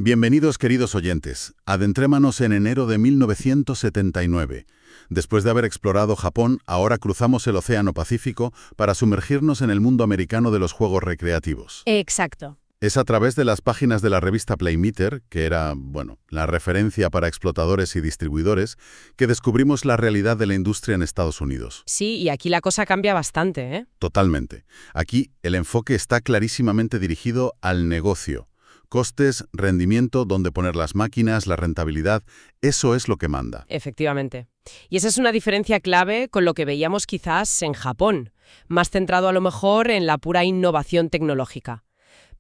Bienvenidos, queridos oyentes. Adentrémonos en enero de 1979. Después de haber explorado Japón, ahora cruzamos el Océano Pacífico para sumergirnos en el mundo americano de los juegos recreativos. Exacto. Es a través de las páginas de la revista Playmeter, que era, la referencia para explotadores y distribuidores, que descubrimos la realidad de la industria en Estados Unidos. Sí, y aquí la cosa cambia bastante, ¿eh? Totalmente. Aquí el enfoque está clarísimamente dirigido al negocio. Costes, rendimiento, dónde poner las máquinas, la rentabilidad, eso es lo que manda. Efectivamente. Y esa es una diferencia clave con lo que veíamos quizás en Japón, más centrado a lo mejor en la pura innovación tecnológica.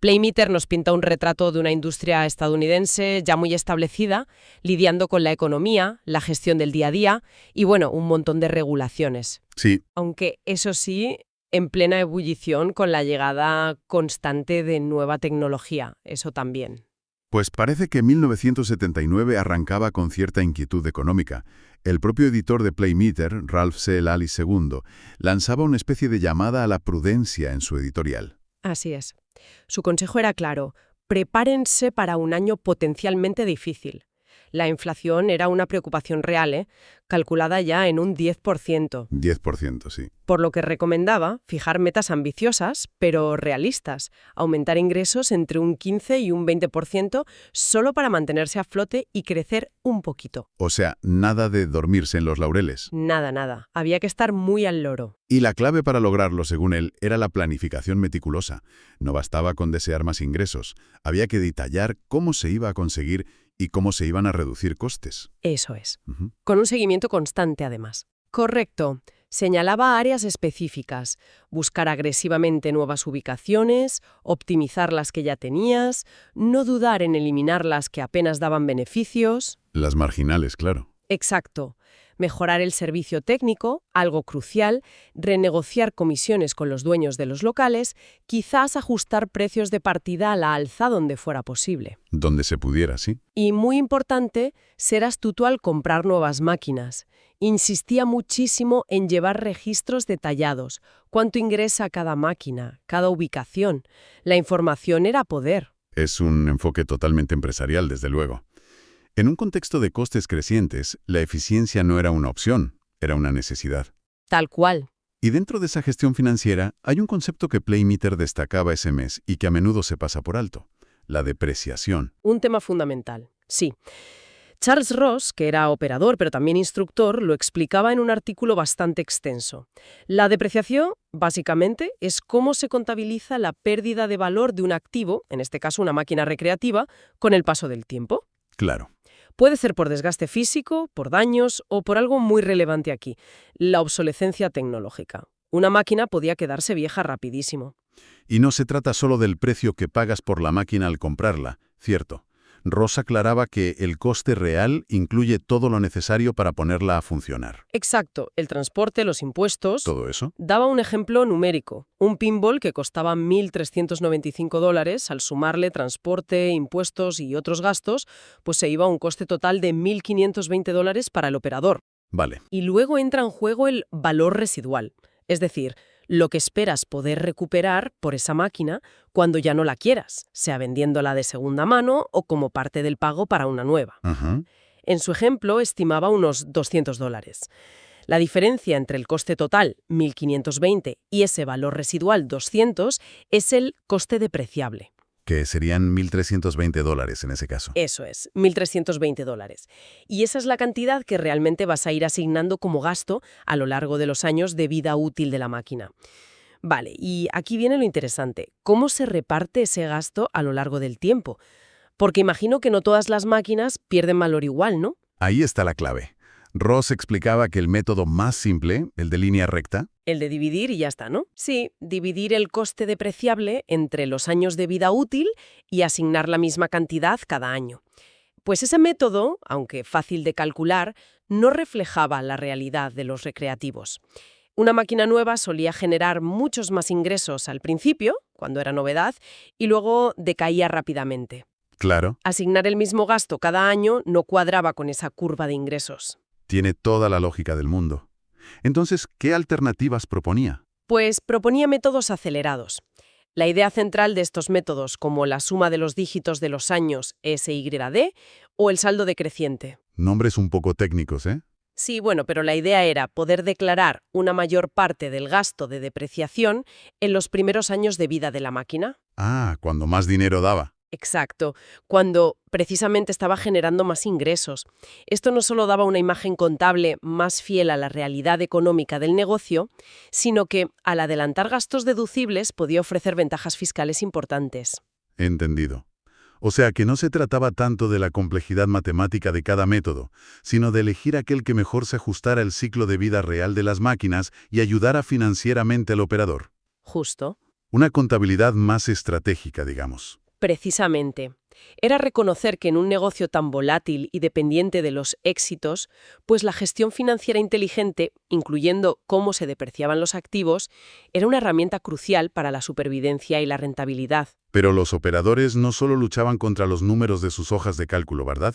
Playmeter nos pinta un retrato de una industria estadounidense ya muy establecida, lidiando con la economía, la gestión del día a día y, un montón de regulaciones. Sí, Aunque, eso sí, en plena ebullición con la llegada constante de nueva tecnología, eso también. pues parece que 1979 arrancaba con cierta inquietud económica. El propio editor de Playmeter, Ralph C. Lally II, lanzaba una especie de llamada a la prudencia en su editorial. Así es. Su consejo era claro: prepárense para un año potencialmente difícil. La inflación era una preocupación real, calculada ya en un 10%. 10%, sí. Por lo que recomendaba fijar metas ambiciosas, pero realistas, aumentar ingresos entre un 15 y un 20% solo para mantenerse a flote y crecer un poquito. O sea, nada de dormirse en los laureles. Nada, nada. Había que estar muy al loro. Y la clave para lograrlo, según él, era la planificación meticulosa. No bastaba con desear más ingresos. Había que detallar cómo se iba a conseguir y cómo se iban a reducir costes. Eso es. Ujú. Con un seguimiento constante, además. Correcto. Señalaba áreas específicas, buscar agresivamente nuevas ubicaciones, optimizar las que ya tenías, no dudar en eliminar las que apenas daban beneficios. Las marginales, claro. Exacto. Mejorar el servicio técnico, algo crucial, renegociar comisiones con los dueños de los locales, quizás ajustar precios de partida a la alza donde fuera posible. Donde se pudiera, sí. Y muy importante, ser astuto al comprar nuevas máquinas. Insistía muchísimo en llevar registros detallados, cuánto ingresa cada máquina, cada ubicación. La información era poder. Es un enfoque totalmente empresarial, desde luego. En un contexto de costes crecientes, la eficiencia no era una opción, era una necesidad. Tal cual. Y dentro de esa gestión financiera, hay un concepto que Playmeter destacaba ese mes y que a menudo se pasa por alto: la depreciación. Un tema fundamental. Sí. Charles Ross, que era operador pero también instructor, lo explicaba en un artículo bastante extenso. La depreciación, básicamente, es cómo se contabiliza la pérdida de valor de un activo, en este caso una máquina recreativa, con el paso del tiempo. Claro. Puede ser por desgaste físico, por daños o por algo muy relevante aquí: la obsolescencia tecnológica. Una máquina podía quedarse vieja rapidísimo. Y no se trata solo del precio que pagas por la máquina al comprarla, cierto. Ross aclaraba que el coste real incluye todo lo necesario para ponerla a funcionar. Exacto, el transporte, los impuestos. ¿Todo eso? Daba un ejemplo numérico. Un pinball que costaba $1.395, al sumarle transporte, impuestos y otros gastos, pues se iba a un coste total de $1.520 para el operador. Vale. Y luego entra en juego el valor residual, es decir, lo que esperas poder recuperar por esa máquina cuando ya no la quieras, sea vendiéndola de segunda mano o como parte del pago para una nueva. Ajá. En su ejemplo, estimaba unos $200. La diferencia entre el coste total, 1.520, y ese valor residual, 200, es el coste depreciable. Que serían $1.320 en ese caso. Eso es, $1.320. Y esa es la cantidad que realmente vas a ir asignando como gasto a lo largo de los años de vida útil de la máquina. Vale, y aquí viene lo interesante: ¿cómo se reparte ese gasto a lo largo del tiempo? Porque imagino que no todas las máquinas pierden valor igual, ¿no? Ahí está la clave. Ross explicaba que el método más simple, el de línea recta, El de dividir y ya está, ¿no? Sí, dividir el coste depreciable entre los años de vida útil y asignar la misma cantidad cada año. Pues ese método, aunque fácil de calcular, no reflejaba la realidad de los recreativos. Una máquina nueva solía generar muchos más ingresos al principio, cuando era novedad, y luego decaía rápidamente. claro, Asignar el mismo gasto cada año no cuadraba con esa curva de ingresos. tiene toda la lógica del mundo. Entonces, ¿qué alternativas proponía? Pues proponía métodos acelerados. La idea central de estos métodos, como la suma de los dígitos de los años SYD o el saldo decreciente. Nombres un poco técnicos, ¿eh? Sí, bueno, pero la idea era poder declarar una mayor parte del gasto de depreciación en los primeros años de vida de la máquina. Ah, cuando más dinero daba. Exacto, cuando precisamente estaba generando más ingresos. Esto no solo daba una imagen contable más fiel a la realidad económica del negocio, sino que, al adelantar gastos deducibles, podía ofrecer ventajas fiscales importantes. Entendido. O sea que no se trataba tanto de la complejidad matemática de cada método, sino de elegir aquel que mejor se ajustara al ciclo de vida real de las máquinas y ayudara financieramente al operador. Justo. Una contabilidad más estratégica, digamos. Precisamente. Era reconocer que en un negocio tan volátil y dependiente de los éxitos, pues la gestión financiera inteligente, incluyendo cómo se depreciaban los activos, era una herramienta crucial para la supervivencia y la rentabilidad. Pero los operadores no solo luchaban contra los números de sus hojas de cálculo, ¿verdad?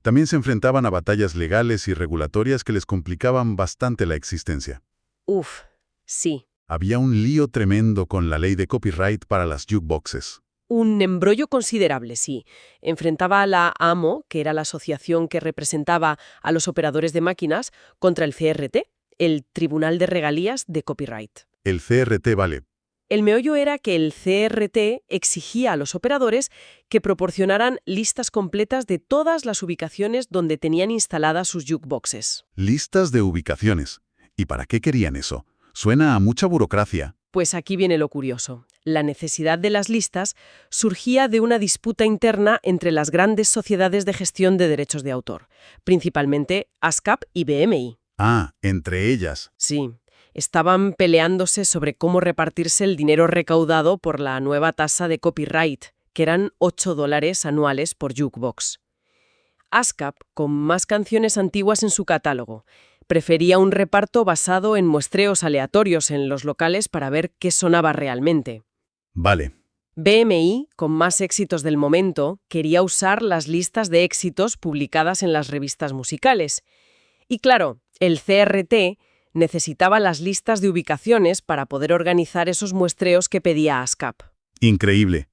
También se enfrentaban a batallas legales y regulatorias que les complicaban bastante la existencia. Uf, sí. Había un lío tremendo con la ley de copyright para las jukeboxes. Un embrollo considerable, sí. Enfrentaba a la AMO, que era la asociación que representaba a los operadores de máquinas, contra el CRT, el Tribunal de Regalías de Copyright. El CRT, vale. El meollo era que el CRT exigía a los operadores que proporcionaran listas completas de todas las ubicaciones donde tenían instaladas sus jukeboxes. Listas de ubicaciones. ¿Y para qué querían eso? Suena a mucha burocracia. Pues aquí viene lo curioso. La necesidad de las listas surgía de una disputa interna entre las grandes sociedades de gestión de derechos de autor, principalmente ASCAP y BMI. Ah, entre ellas. Sí, estaban peleándose sobre cómo repartirse el dinero recaudado por la nueva tasa de copyright, que eran $8 anuales por jukebox. ASCAP, con más canciones antiguas en su catálogo, prefería un reparto basado en muestreos aleatorios en los locales para ver qué sonaba realmente. Vale. BMI, con más éxitos del momento, quería usar las listas de éxitos publicadas en las revistas musicales. Y claro, el CRT necesitaba las listas de ubicaciones para poder organizar esos muestreos que pedía ASCAP. Increíble.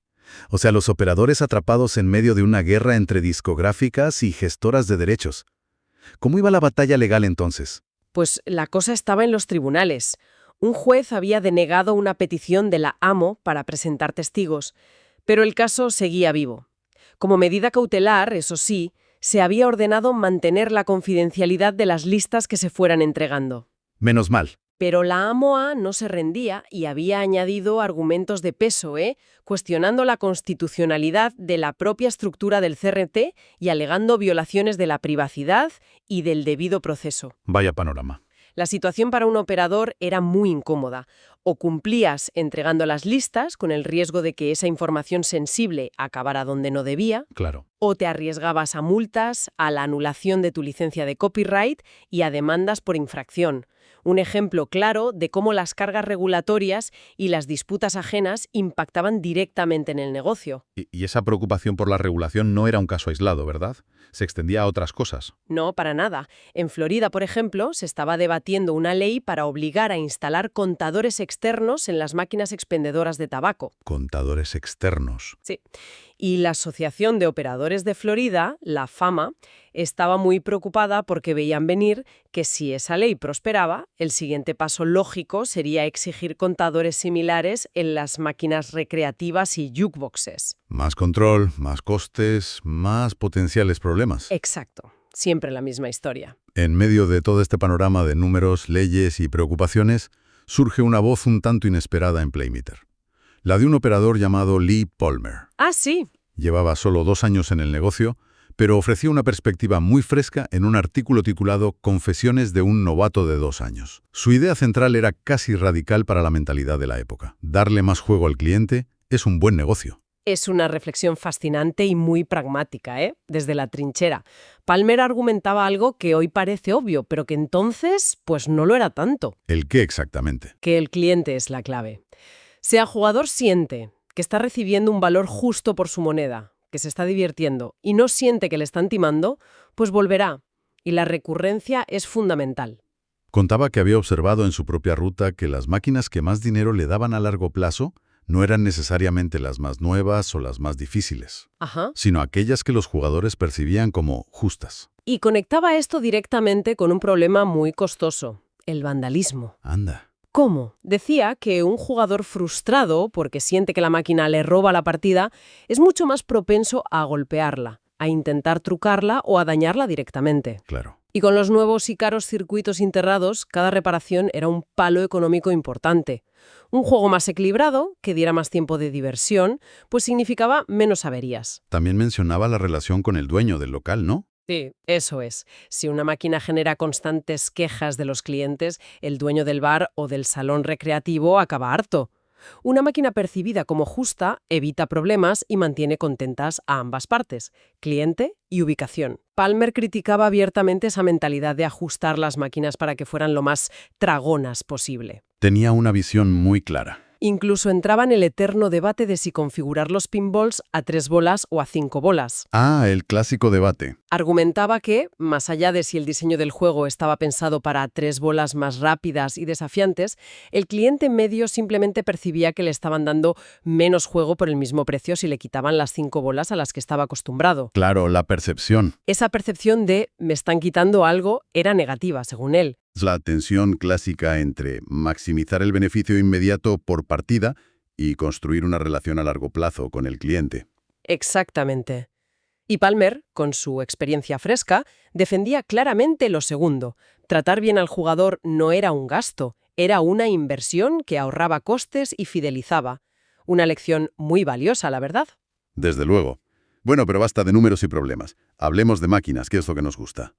O sea, los operadores atrapados en medio de una guerra entre discográficas y gestoras de derechos. ¿Cómo iba la batalla legal entonces? Pues la cosa estaba en los tribunales. Un juez había denegado una petición de la AMO para presentar testigos, pero el caso seguía vivo. Como medida cautelar, eso sí, se había ordenado mantener la confidencialidad de las listas que se fueran entregando. Menos mal. Pero la AMOA no se rendía y había añadido argumentos de peso, cuestionando la constitucionalidad de la propia estructura del CRT y alegando violaciones de la privacidad y del debido proceso. Vaya panorama. La situación para un operador era muy incómoda. O cumplías entregando las listas con el riesgo de que esa información sensible acabara donde no debía, Claro. o te arriesgabas a multas, a la anulación de tu licencia de copyright y a demandas por infracción. Un ejemplo claro de cómo las cargas regulatorias y las disputas ajenas impactaban directamente en el negocio. Y esa preocupación por la regulación no era un caso aislado, ¿verdad? Se extendía a otras cosas. No, para nada. En Florida, por ejemplo, se estaba debatiendo una ley para obligar a instalar contadores externos en las máquinas expendedoras de tabaco. Contadores externos. Sí. Y la Asociación de Operadores de Florida, la FAMA, estaba muy preocupada porque veían venir que si esa ley prosperaba, el siguiente paso lógico sería exigir contadores similares en las máquinas recreativas y jukeboxes. Más control, más costes, más potenciales problemas. Exacto. Siempre la misma historia. En medio de todo este panorama de números, leyes y preocupaciones, surge una voz un tanto inesperada en Playmeter. La de un operador llamado Lee Palmer. Ah, sí. Llevaba solo 2 años en el negocio, pero ofrecía una perspectiva muy fresca en un artículo titulado Confesiones de un novato de 2 años. Su idea central era casi radical para la mentalidad de la época. Darle más juego al cliente es un buen negocio. Es una reflexión fascinante y muy pragmática, desde la trinchera. Palmer argumentaba algo que hoy parece obvio, pero que entonces, pues no lo era tanto. ¿El qué exactamente? Que el cliente es la clave. Si el jugador siente que está recibiendo un valor justo por su moneda, que se está divirtiendo, y no siente que le están timando, pues volverá. Y la recurrencia es fundamental. Contaba que había observado en su propia ruta que las máquinas que más dinero le daban a largo plazo No eran necesariamente las más nuevas o las más difíciles, Ajá. sino aquellas que los jugadores percibían como justas. Y conectaba esto directamente con un problema muy costoso, el vandalismo. Anda. ¿Cómo? Decía que un jugador frustrado porque siente que la máquina le roba la partida es mucho más propenso a golpearla, a intentar trucarla o a dañarla directamente. Claro. Y con los nuevos y caros circuitos integrados, cada reparación era un palo económico importante. Un juego más equilibrado, que diera más tiempo de diversión, pues significaba menos averías. También mencionaba la relación con el dueño del local, ¿no? Sí, eso es. Si una máquina genera constantes quejas de los clientes, el dueño del bar o del salón recreativo acaba harto. Una máquina percibida como justa evita problemas y mantiene contentas a ambas partes, cliente y ubicación. Palmer criticaba abiertamente esa mentalidad de ajustar las máquinas para que fueran lo más tragonas posible. Tenía una visión muy clara. Incluso entraba en el eterno debate de si configurar los pinballs a 3 bolas o a 5 bolas. Ah, el clásico debate. Argumentaba que, más allá de si el diseño del juego estaba pensado para 3 bolas más rápidas y desafiantes, el cliente medio simplemente percibía que le estaban dando menos juego por el mismo precio si le quitaban las 5 bolas a las que estaba acostumbrado. Claro, la percepción. Esa percepción de me están quitando algo era negativa, según él. Es la tensión clásica entre maximizar el beneficio inmediato por partida y construir una relación a largo plazo con el cliente. Exactamente. Y Palmer, con su experiencia fresca, defendía claramente lo segundo. Tratar bien al jugador no era un gasto, era una inversión que ahorraba costes y fidelizaba. Una lección muy valiosa, la verdad. Desde luego. Bueno, pero basta de números y problemas. Hablemos de máquinas, que es lo que nos gusta.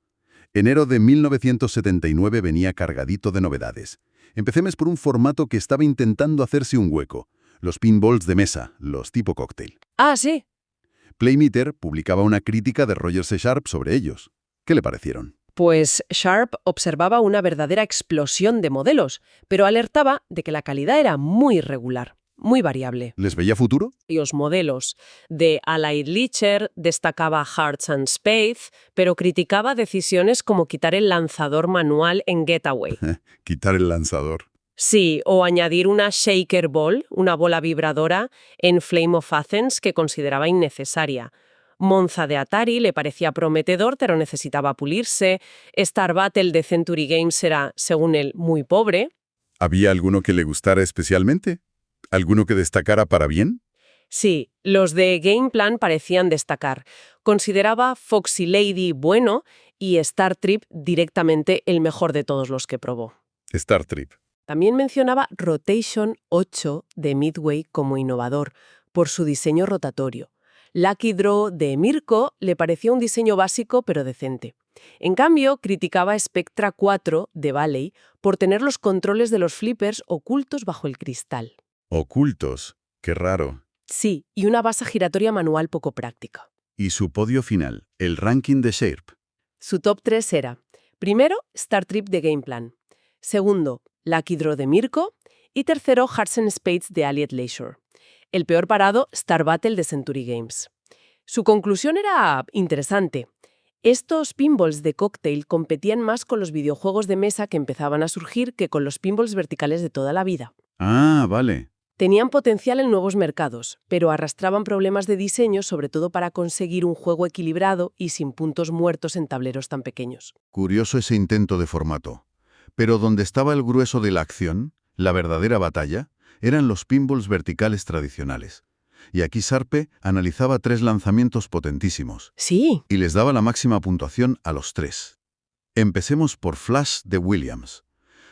Enero de 1979 venía cargadito de novedades. Empecemos por un formato que estaba intentando hacerse un hueco. Los pinballs de mesa, los tipo cóctel. Ah, sí. Playmeter publicaba una crítica de Roger C. Sharp sobre ellos. ¿Qué le parecieron? Pues Sharp observaba una verdadera explosión de modelos, pero alertaba de que la calidad era muy irregular, muy variable. ¿Les veía futuro? Los modelos de Allied Leisure destacaba Hearts and Spades, pero criticaba decisiones como quitar el lanzador manual en Getaway. Quitar el lanzador. Sí, o añadir una Shaker Ball, una bola vibradora, en Flame of Athens que consideraba innecesaria. Monza de Atari le parecía prometedor, pero necesitaba pulirse. Star Battle de Century Games era, según él, muy pobre. ¿Había alguno que le gustara especialmente? ¿Alguno que destacara para bien? Sí, los de Game Plan parecían destacar. Consideraba Foxy Lady bueno y Star Trip directamente el mejor de todos los que probó. Star Trip. También mencionaba Rotation 8 de Midway como innovador, por su diseño rotatorio. Lucky Draw de Mirko le parecía un diseño básico pero decente. En cambio, criticaba Spectra 4 de Valley por tener los controles de los flippers ocultos bajo el cristal. Ocultos. Qué raro. Sí, y una base giratoria manual poco práctica. Y su podio final, el ranking de Sharp. Su top 3 era, primero, Star Trip de Game Plan. Segundo, Lucky Draw de Mirko. Y tercero, Hearts and Spades de Allied Leisure. El peor parado, Star Battle de Century Games. Su conclusión era interesante. Estos pinballs de cóctel competían más con los videojuegos de mesa que empezaban a surgir que con los pinballs verticales de toda la vida. Ah, vale. Tenían potencial en nuevos mercados, pero arrastraban problemas de diseño, sobre todo para conseguir un juego equilibrado y sin puntos muertos en tableros tan pequeños. Curioso ese intento de formato. Pero donde estaba el grueso de la acción, la verdadera batalla, eran los pinballs verticales tradicionales. Y aquí Sharpe analizaba 3 lanzamientos potentísimos. Sí. Y les daba la máxima puntuación a los 3. Empecemos por Flash de Williams.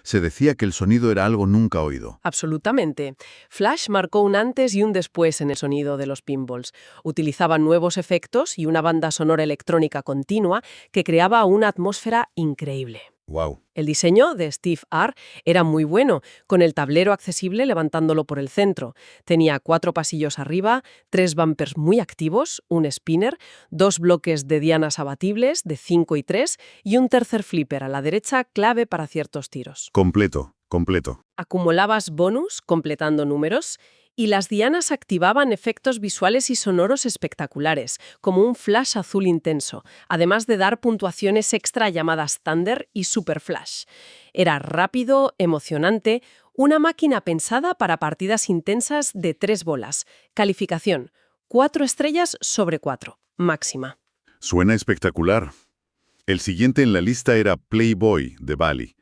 Se decía que el sonido era algo nunca oído. Absolutamente. Flash marcó un antes y un después en el sonido de los pinballs. Utilizaba nuevos efectos y una banda sonora electrónica continua que creaba una atmósfera increíble. Wow. El diseño de Steve R. era muy bueno, con el tablero accesible levantándolo por el centro. Tenía 4 pasillos arriba, 3 bumpers muy activos, un spinner, 2 bloques de dianas abatibles de 5 y 3 y un tercer flipper a la derecha clave para ciertos tiros. Completo. Acumulabas bonus completando números Y las dianas activaban efectos visuales y sonoros espectaculares, como un flash azul intenso, además de dar puntuaciones extra llamadas Thunder y Super Flash. Era rápido, emocionante, una máquina pensada para partidas intensas de 3 bolas. Calificación: 4 estrellas sobre 4, máxima. Suena espectacular. El siguiente en la lista era Playboy, de Bally.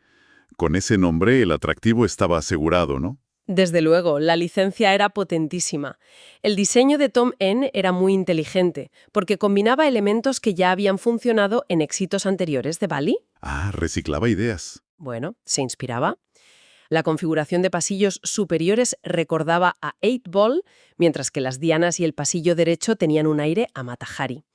Con ese nombre el atractivo estaba asegurado, ¿no? Desde luego, la licencia era potentísima. El diseño de Tom N. era muy inteligente, porque combinaba elementos que ya habían funcionado en éxitos anteriores de Bally. Ah, reciclaba ideas. Bueno, se inspiraba. La configuración de pasillos superiores recordaba a 8-Ball, mientras que las dianas y el pasillo derecho tenían un aire a Mata Hari.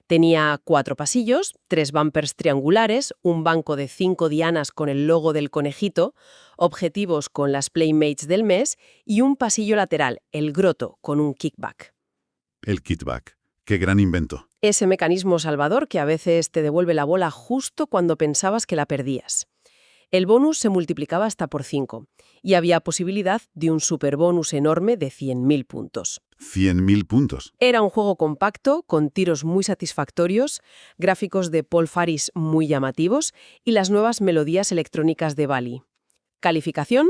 Tenía 4 pasillos, 3 bumpers triangulares, un banco de 5 dianas con el logo del conejito, objetivos con las Playmates del mes y un pasillo lateral, el Grotto, con un kickback. El kickback. Qué gran invento. Ese mecanismo salvador que a veces te devuelve la bola justo cuando pensabas que la perdías. El bonus se multiplicaba hasta por 5 y había posibilidad de un superbonus enorme de 100.000 puntos. 100.000 puntos. Era un juego compacto, con tiros muy satisfactorios, gráficos de Paul Faris muy llamativos y las nuevas melodías electrónicas de Bally. Calificación: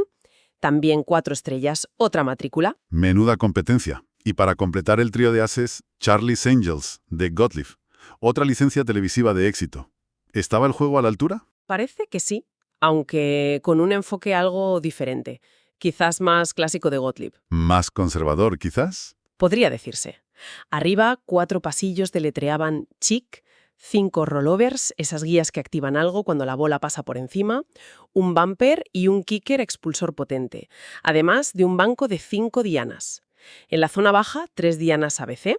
también 4 estrellas, otra matrícula. Menuda competencia. Y para completar el trío de ases, Charlie's Angels, de Gottlieb. Otra licencia televisiva de éxito. ¿Estaba el juego a la altura? Parece que sí, aunque con un enfoque algo diferente, quizás más clásico de Gottlieb. Más conservador, quizás. Podría decirse. Arriba, 4 pasillos deletreaban Chic, 5 rollovers, esas guías que activan algo cuando la bola pasa por encima, un bumper y un kicker expulsor potente, además de un banco de 5 dianas. En la zona baja, 3 dianas ABC.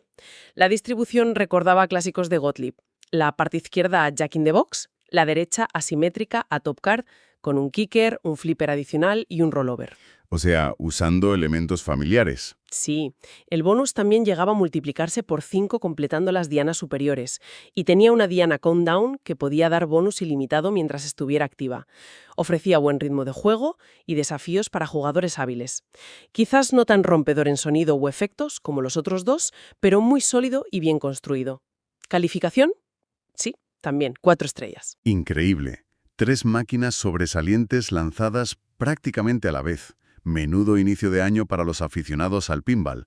La distribución recordaba clásicos de Gottlieb. La parte izquierda a Jack in the Box, la derecha asimétrica a Top Card, con un kicker, un flipper adicional y un rollover. O sea, usando elementos familiares. Sí, el bonus también llegaba a multiplicarse por 5 completando las dianas superiores, y tenía una diana countdown que podía dar bonus ilimitado mientras estuviera activa. Ofrecía buen ritmo de juego y desafíos para jugadores hábiles. Quizás no tan rompedor en sonido o efectos como los otros dos, pero muy sólido y bien construido. ¿Calificación? Sí, también 4 estrellas. Increíble. 3 máquinas sobresalientes lanzadas prácticamente a la vez. Menudo inicio de año para los aficionados al pinball.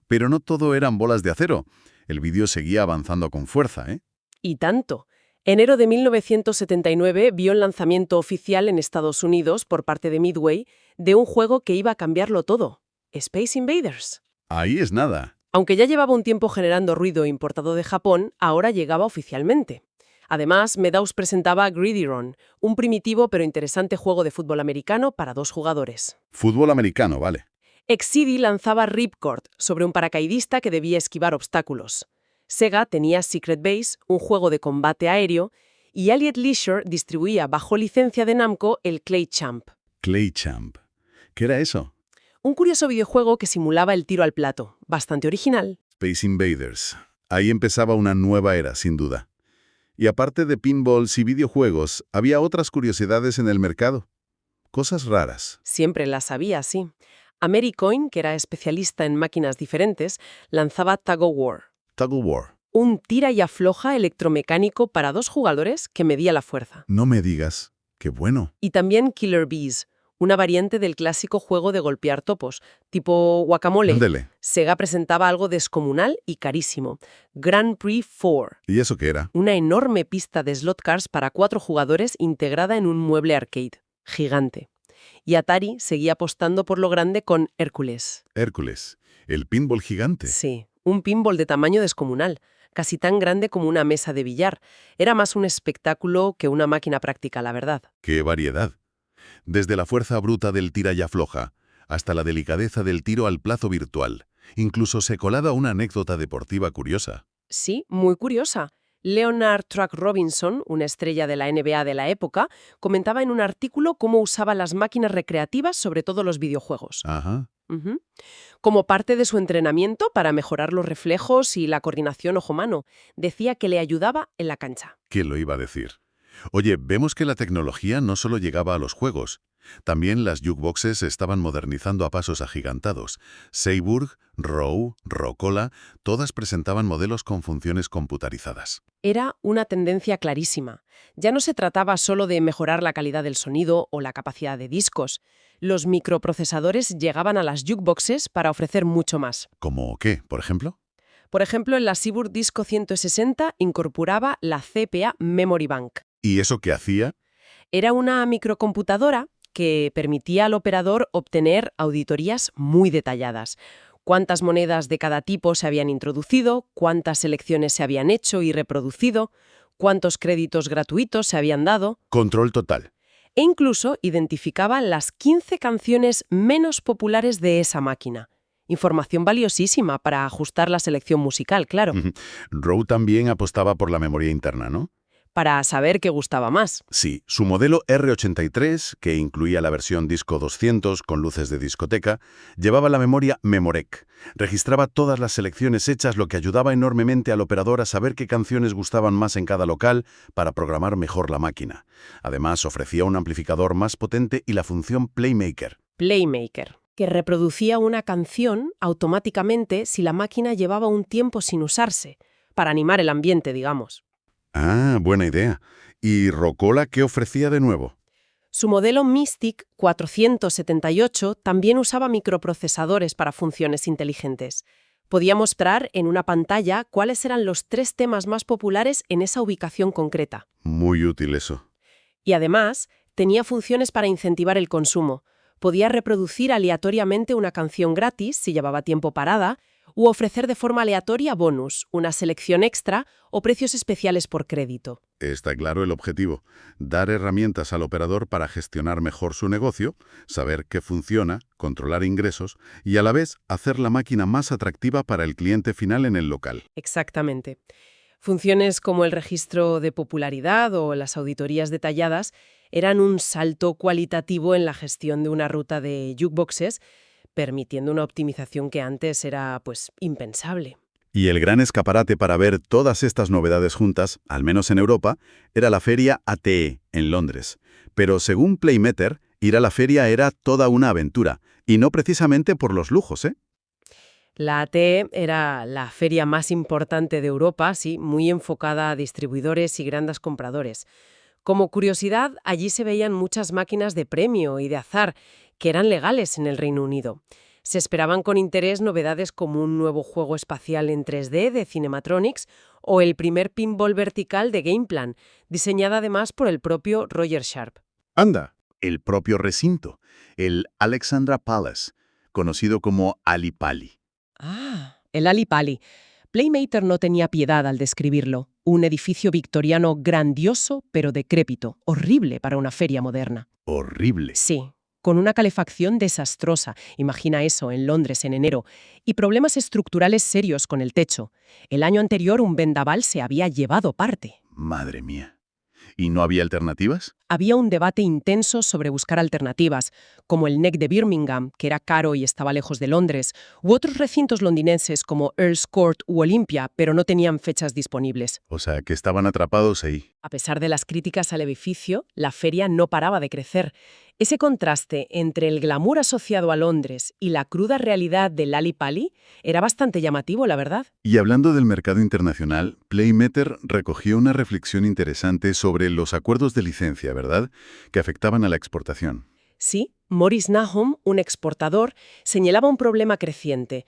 Pero no todo eran bolas de acero. El vídeo seguía avanzando con fuerza, ¿eh? Y tanto. Enero de 1979 vio el lanzamiento oficial en Estados Unidos por parte de Midway de un juego que iba a cambiarlo todo: Space Invaders. Ahí es nada. Aunque ya llevaba un tiempo generando ruido importado de Japón, ahora llegaba oficialmente. Además, Medaus presentaba Gridiron, un primitivo pero interesante juego de fútbol americano para 2 jugadores. Fútbol americano, vale. Excidi lanzaba Ripcord, sobre un paracaidista que debía esquivar obstáculos. Sega tenía Secret Base, un juego de combate aéreo, y Elliott Leisure distribuía bajo licencia de Namco el Clay Champ. Clay Champ. ¿Qué era eso? Un curioso videojuego que simulaba el tiro al plato, bastante original. Space Invaders. Ahí empezaba una nueva era, sin duda. Y aparte de pinballs y videojuegos, había otras curiosidades en el mercado. Cosas raras. Siempre las había, sí. Americoin, que era especialista en máquinas diferentes, lanzaba Tug of War. Tug of War. Un tira y afloja electromecánico para 2 jugadores que medía la fuerza. No me digas. ¡Qué bueno! Y también Killer Bees, una variante del clásico juego de golpear topos, tipo Guacamole. Ándele. Sega presentaba algo descomunal y carísimo: Grand Prix 4. ¿Y eso qué era? Una enorme pista de slot cars para 4 jugadores integrada en un mueble arcade. Gigante. Y Atari seguía apostando por lo grande con Hércules. Hércules. El pinball gigante. Sí, un pinball de tamaño descomunal, casi tan grande como una mesa de billar. Era más un espectáculo que una máquina práctica, la verdad. ¡Qué variedad! Desde la fuerza bruta del tira y afloja, hasta la delicadeza del tiro al plazo virtual. Incluso se colaba una anécdota deportiva curiosa. Sí, muy curiosa. Leonard Truck Robinson, una estrella de la NBA de la época, comentaba en un artículo cómo usaba las máquinas recreativas, sobre todo los videojuegos. Ajá. Como parte de su entrenamiento para mejorar los reflejos y la coordinación ojo-mano, decía que le ayudaba en la cancha. ¿Quién lo iba a decir? Oye, vemos que la tecnología no solo llegaba a los juegos, También las jukeboxes estaban modernizando a pasos agigantados. Seiburg, Row, Rocola, todas presentaban modelos con funciones computarizadas. Era una tendencia clarísima. Ya no se trataba solo de mejorar la calidad del sonido o la capacidad de discos. Los microprocesadores llegaban a las jukeboxes para ofrecer mucho más. ¿Cómo qué, por ejemplo? Por ejemplo, en la Seaboard Disco 160 incorporaba la CPA Memory Bank. ¿Y eso qué hacía? Era una microcomputadora que permitía al operador obtener auditorías muy detalladas. Cuántas monedas de cada tipo se habían introducido, cuántas selecciones se habían hecho y reproducido, cuántos créditos gratuitos se habían dado, Control total. e incluso identificaba las 15 canciones menos populares de esa máquina. Información valiosísima para ajustar la selección musical, claro, Row también apostaba por la memoria interna, ¿no? para saber qué gustaba más. Sí, su modelo R83, que incluía la versión disco 200 con luces de discoteca, llevaba la memoria Memorec. Registraba todas las selecciones hechas, lo que ayudaba enormemente al operador a saber qué canciones gustaban más en cada local para programar mejor la máquina. Además, ofrecía un amplificador más potente y la función Playmaker. Playmaker, que reproducía una canción automáticamente si la máquina llevaba un tiempo sin usarse, para animar el ambiente, digamos. Ah, buena idea. ¿Y Rocola qué ofrecía de nuevo? Su modelo Mystic 478 también usaba microprocesadores para funciones inteligentes. Podía mostrar en una pantalla cuáles eran los 3 temas más populares en esa ubicación concreta. Muy útil eso. Y además, tenía funciones para incentivar el consumo. Podía reproducir aleatoriamente una canción gratis si llevaba tiempo parada, u ofrecer de forma aleatoria bonus, una selección extra o precios especiales por crédito. Está claro el objetivo, dar herramientas al operador para gestionar mejor su negocio, saber qué funciona, controlar ingresos y a la vez hacer la máquina más atractiva para el cliente final en el local. Exactamente. Funciones como el registro de popularidad o las auditorías detalladas eran un salto cualitativo en la gestión de una ruta de jukeboxes, permitiendo una optimización que antes era, impensable. Y el gran escaparate para ver todas estas novedades juntas, al menos en Europa, era la feria ATE, en Londres. Pero según Playmeter, ir a la feria era toda una aventura, y no precisamente por los lujos, ¿eh? La ATE era la feria más importante de Europa, sí, muy enfocada a distribuidores y grandes compradores. Como curiosidad, allí se veían muchas máquinas de premio y de azar, que eran legales en el Reino Unido. Se esperaban con interés novedades como un nuevo juego espacial en 3D de Cinematronics o el primer pinball vertical de Gameplan, diseñada además por el propio Roger Sharp. Anda, el propio recinto, el Alexandra Palace, conocido como Ali Pali. Ah, el Ali Pali. Playmater no tenía piedad al describirlo. Un edificio victoriano grandioso, pero decrépito, horrible para una feria moderna. Horrible. Sí, con una calefacción desastrosa, imagina eso, en Londres en enero, y problemas estructurales serios con el techo. El año anterior un vendaval se había llevado parte. Madre mía. ¿Y no había alternativas? Había un debate intenso sobre buscar alternativas, como el NEC de Birmingham, que era caro y estaba lejos de Londres, u otros recintos londinenses como Earl's Court u Olympia, pero no tenían fechas disponibles. O sea, que estaban atrapados ahí. A pesar de las críticas al edificio, la feria no paraba de crecer. Ese contraste entre el glamour asociado a Londres y la cruda realidad del Ali Pali era bastante llamativo, la verdad. Y hablando del mercado internacional, Playmeter recogió una reflexión interesante sobre los acuerdos de licencia, ¿verdad?, que afectaban a la exportación. Sí, Maurice Nahum, un exportador, señalaba un problema creciente.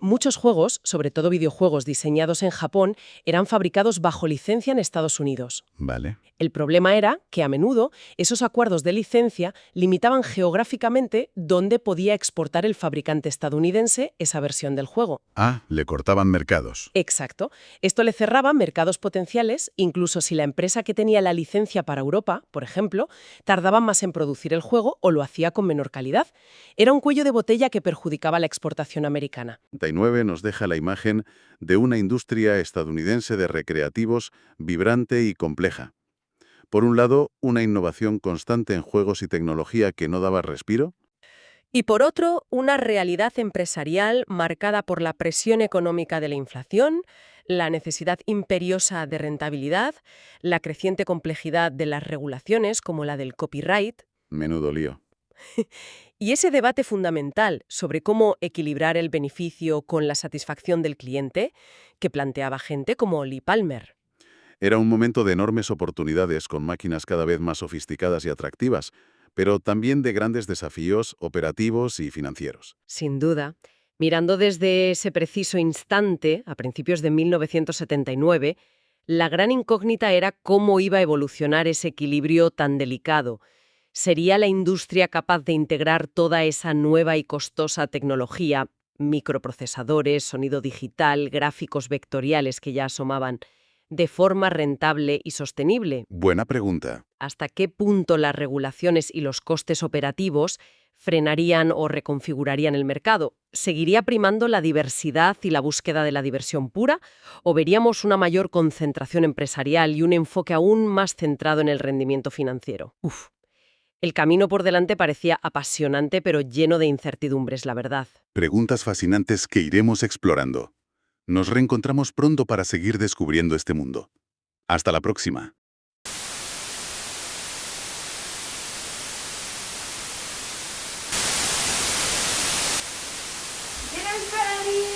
Muchos juegos, sobre todo videojuegos diseñados en Japón, eran fabricados bajo licencia en Estados Unidos. Vale. El problema era que, a menudo, esos acuerdos de licencia limitaban geográficamente dónde podía exportar el fabricante estadounidense esa versión del juego. Ah, le cortaban mercados. Exacto. Esto le cerraba mercados potenciales, incluso si la empresa que tenía la licencia para Europa, por ejemplo, tardaba más en producir el juego o lo hacía con menor calidad. Era un cuello de botella que perjudicaba la exportación americana. 39 nos deja la imagen de una industria estadounidense de recreativos vibrante y compleja. Por un lado, una innovación constante en juegos y tecnología que no daba respiro. Y por otro, una realidad empresarial marcada por la presión económica de la inflación, la necesidad imperiosa de rentabilidad, la creciente complejidad de las regulaciones como la del copyright. Menudo lío. Y ese debate fundamental sobre cómo equilibrar el beneficio con la satisfacción del cliente, que planteaba gente como Lee Palmer. Era un momento de enormes oportunidades con máquinas cada vez más sofisticadas y atractivas, pero también de grandes desafíos operativos y financieros. Sin duda. Mirando desde ese preciso instante, a principios de 1979, la gran incógnita era cómo iba a evolucionar ese equilibrio tan delicado. ¿Sería la industria capaz de integrar toda esa nueva y costosa tecnología, microprocesadores, sonido digital, gráficos vectoriales que ya asomaban, de forma rentable y sostenible? Buena pregunta. ¿Hasta qué punto las regulaciones y los costes operativos frenarían o reconfigurarían el mercado? ¿Seguiría primando la diversidad y la búsqueda de la diversión pura? ¿O veríamos una mayor concentración empresarial y un enfoque aún más centrado en el rendimiento financiero? El camino por delante parecía apasionante, pero lleno de incertidumbres, la verdad. Preguntas fascinantes que iremos explorando. Nos reencontramos pronto para seguir descubriendo este mundo. Hasta la próxima. Dinner's ready!